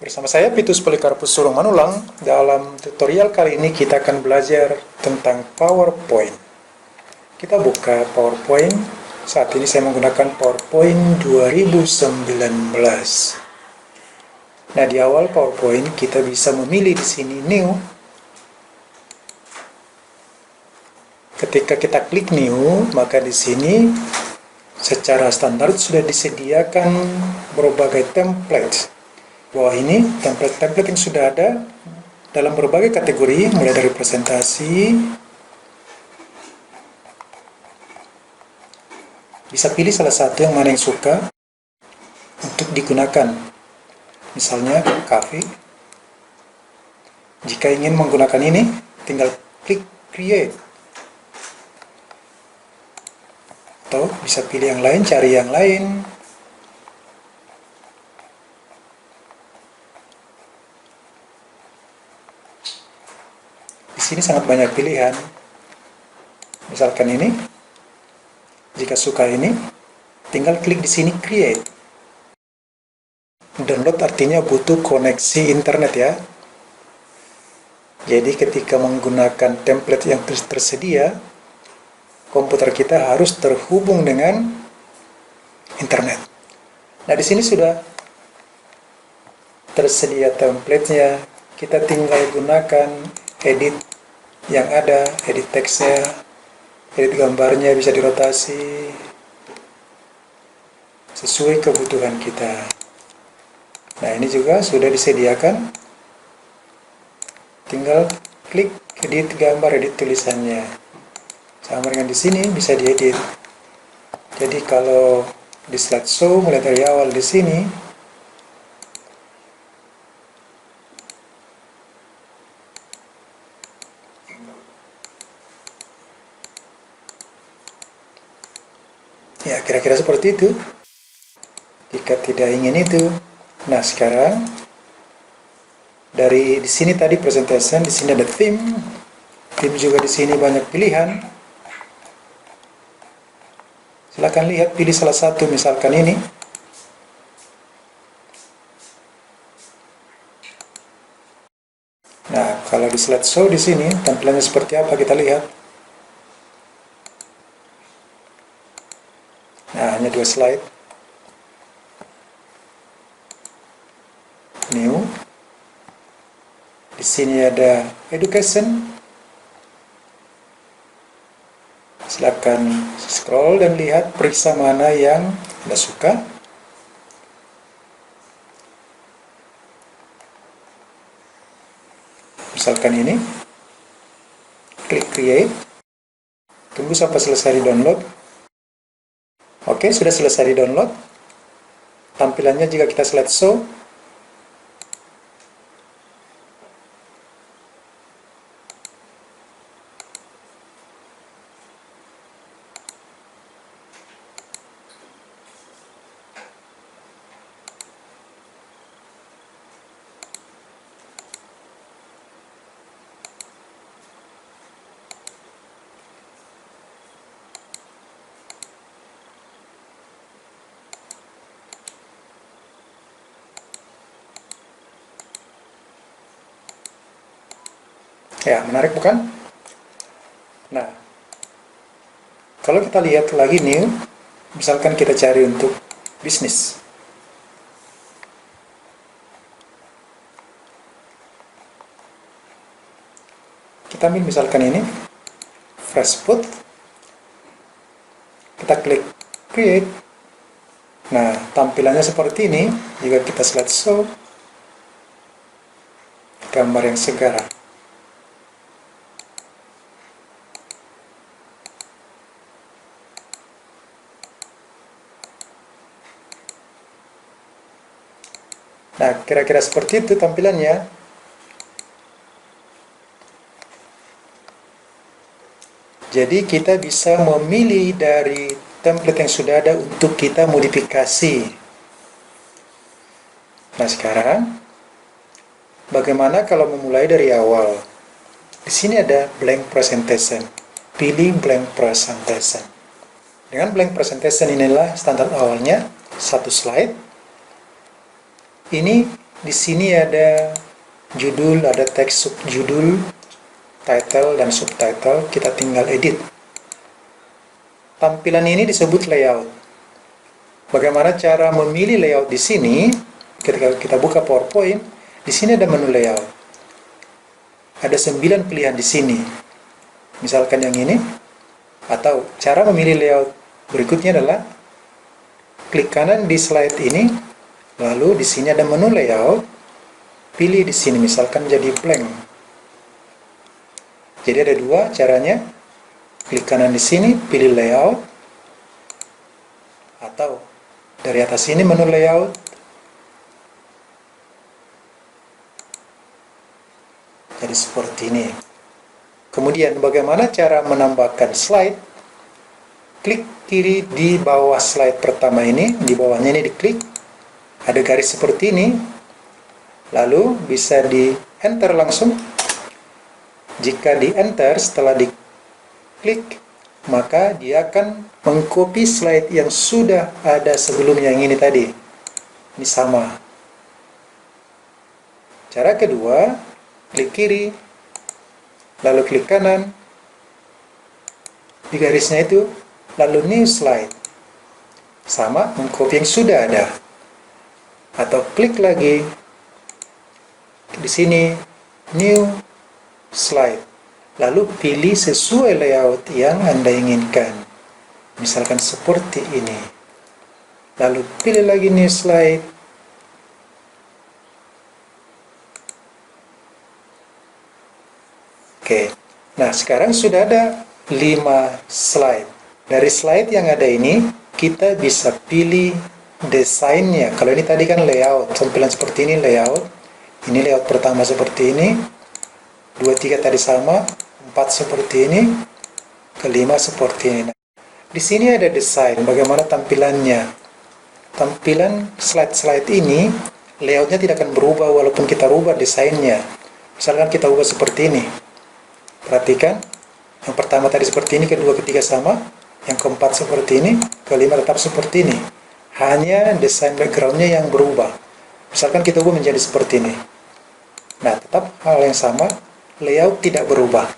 Bersama saya Vitus Polikarpus Surungmanulang. Dalam tutorial kali ini kita akan belajar tentang PowerPoint. Kita buka PowerPoint. Saat ini saya menggunakan PowerPoint 2019. Nah, di awal PowerPoint kita bisa memilih di sini New. Ketika kita klik New, maka di sini secara standar sudah disediakan berbagai template. Bawah ini template-template yang sudah ada dalam berbagai kategori, mulai dari presentasi. Bisa pilih salah satu yang mana yang suka untuk digunakan. Misalnya cafe. Jika ingin menggunakan ini, tinggal klik create. Atau bisa pilih yang lain, cari yang lain. Di sini sangat banyak pilihan. Misalkan ini. Jika suka ini, tinggal klik di sini create. Download artinya butuh koneksi internet ya. Jadi ketika menggunakan template yang tersedia, komputer kita harus terhubung dengan internet. Nah, di sini sudah tersedia template-nya. Kita tinggal gunakan edit yang ada, edit teksnya, edit gambarnya, bisa dirotasi sesuai kebutuhan kita. Nah, ini juga sudah disediakan. Tinggal klik edit gambar, edit tulisannya. Sama dengan di sini bisa diedit. Jadi kalau di slideshow mulai dari awal di sini, ya kira-kira seperti itu. Jika tidak ingin itu, nah sekarang dari di sini tadi presentation, di sini ada theme juga di sini banyak pilihan. Silakan lihat, pilih salah satu, misalkan ini. Nah, kalau di slideshow di sini tampilannya seperti apa kita lihat. Nah, hanya 2 slide. New. Di sini ada education. Silakan scroll dan lihat periksa mana yang Anda suka. Misalkan ini. Klik create. Tunggu sampai selesai di-download. Oke, sudah selesai di-download. Tampilannya jika kita slideshow. Ya, menarik bukan? Nah, kalau kita lihat lagi new, misalkan kita cari untuk bisnis. Kita ambil misalkan ini, fresh food. Kita klik create. Nah, tampilannya seperti ini. Jika kita slideshow, gambar yang segar. Nah, kira-kira seperti itu tampilannya. Jadi kita bisa memilih dari template yang sudah ada untuk kita modifikasi. Nah, sekarang bagaimana kalau memulai dari awal? Di sini ada blank presentation. Pilih blank presentation. Dengan blank presentation inilah standar awalnya, 1 slide. Ini di sini ada judul, ada teks subjudul, title, dan subtitle. Kita tinggal edit. Tampilan ini disebut layout. Bagaimana cara memilih layout di sini? Ketika kita buka PowerPoint, di sini ada menu layout. Ada 9 pilihan di sini. Misalkan yang ini. Atau cara memilih layout berikutnya adalah klik kanan di slide ini, lalu di sini ada menu layout. Pilih di sini, misalkan jadi blank. Jadi ada dua caranya. Klik kanan di sini, pilih layout, atau dari atas ini menu layout. Jadi seperti ini. Kemudian bagaimana cara menambahkan slide? Klik kiri di bawah slide pertama ini, di bawahnya ini diklik. Ada garis seperti ini. Lalu bisa di enter langsung. Jika di enter setelah diklik, maka dia akan mengcopy slide yang sudah ada sebelumnya yang ini tadi. Ini sama. Cara kedua, klik kiri, lalu klik kanan, di garisnya itu, lalu new slide. Sama, mengcopy yang sudah ada. Atau klik lagi, di sini, new slide. Lalu pilih sesuai layout yang Anda inginkan. Misalkan seperti ini. Lalu pilih lagi new slide. Oke. Nah, sekarang sudah ada 5 slide. Dari slide yang ada ini, kita bisa pilih desainnya. Kalau ini tadi kan layout, tampilan seperti ini layout. Ini layout pertama seperti ini. 2, 3 tadi sama, 4 seperti ini, kelima seperti ini. Nah, di sini ada desain, bagaimana tampilannya. Tampilan slide-slide ini, layoutnya tidak akan berubah walaupun kita rubah desainnya. Misalkan kita ubah seperti ini. Perhatikan, yang pertama tadi seperti ini, kedua, ketiga sama, yang keempat seperti ini, kelima tetap seperti ini. Hanya desain backgroundnya yang berubah. Misalkan kita ubah menjadi seperti ini. Nah, tetap hal yang sama, layout tidak berubah.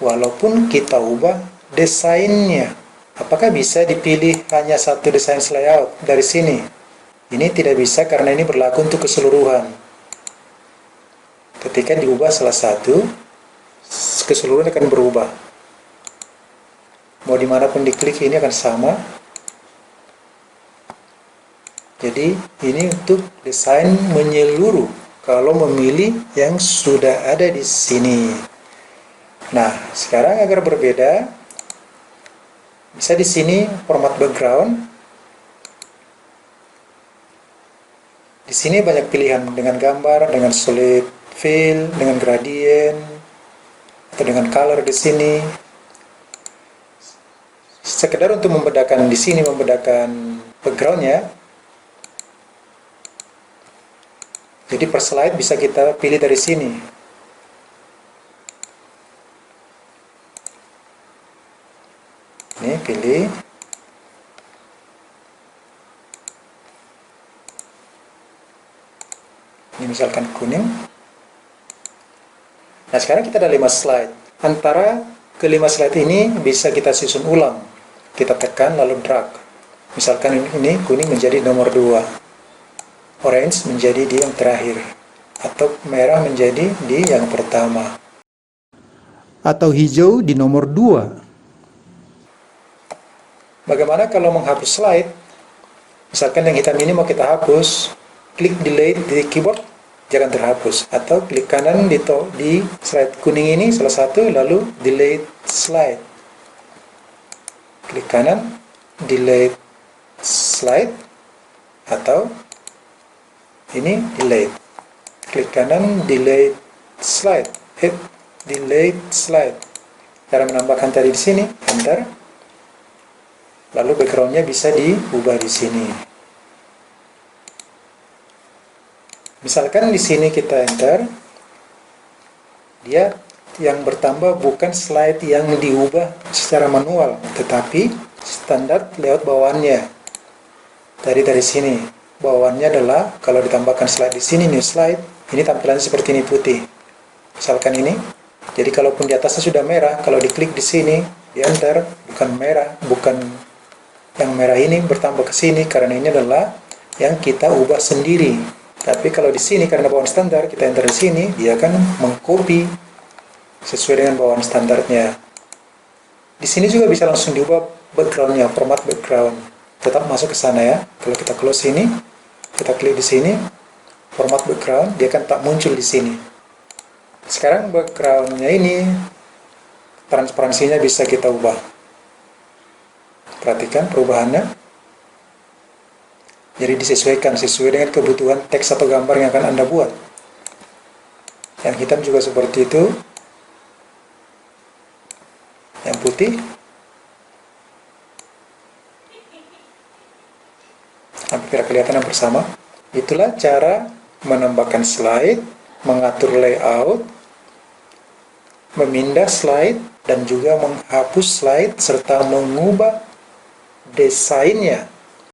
Walaupun kita ubah desainnya. Apakah bisa dipilih hanya satu desain layout dari sini? Ini tidak bisa karena ini berlaku untuk keseluruhan. Ketika diubah salah satu, keseluruhan akan berubah. Mau dimanapun diklik ini akan sama. Jadi ini untuk desain menyeluruh. Kalau memilih yang sudah ada di sini. Nah, sekarang agar berbeda, bisa di sini format background. Di sini banyak pilihan dengan gambar, dengan solid fill, dengan gradient, atau dengan color di sini. Sekedar untuk membedakan di sini, membedakan backgroundnya. Jadi per slide bisa kita pilih dari sini. Ini pilih. Ini misalkan kuning. Nah, sekarang kita ada 5 slide. Antara kelima slide ini bisa kita susun ulang. Kita tekan lalu drag. Misalkan ini kuning menjadi nomor 2. Orange menjadi di yang terakhir, atau merah menjadi di yang pertama, atau hijau di nomor 2. Bagaimana kalau menghapus slide? Misalkan yang hitam ini mau kita hapus, klik delete di keyboard, jangan terhapus. Atau klik kanan di slide kuning ini salah satu, lalu delete slide. Klik kanan, delete slide, atau ini delete. Klik kanan, delete slide. Hit delete slide. Cara menambahkan tadi di sini, enter. Lalu backgroundnya bisa diubah di sini. Misalkan di sini kita enter, dia yang bertambah bukan slide yang diubah secara manual, tetapi standar layout bawaannya dari sini. bawaannya adalah kalau ditambahkan slide di sini, new slide, ini tampilannya seperti ini putih. Misalkan ini. Jadi kalaupun di atasnya sudah merah, kalau diklik di sini, di enter, bukan merah, bukan yang merah ini bertambah ke sini karena ini adalah yang kita ubah sendiri. Tapi kalau di sini karena bawaan standar, kita enter di sini, dia akan mengcopy sesuai dengan bawaan standarnya. Di sini juga bisa langsung diubah backgroundnya, format background. Tetap masuk ke sana ya. Kalau kita close ini, kita klik di sini, format background, dia akan tak muncul di sini. Sekarang backgroundnya ini, transparansinya bisa kita ubah. Perhatikan perubahannya. Jadi disesuaikan sesuai dengan kebutuhan teks atau gambar yang akan Anda buat. Yang hitam juga seperti itu. Yang putih. Hampir kelihatan yang bersama. Itulah cara menambahkan slide, mengatur layout, memindah slide, dan juga menghapus slide serta mengubah desainnya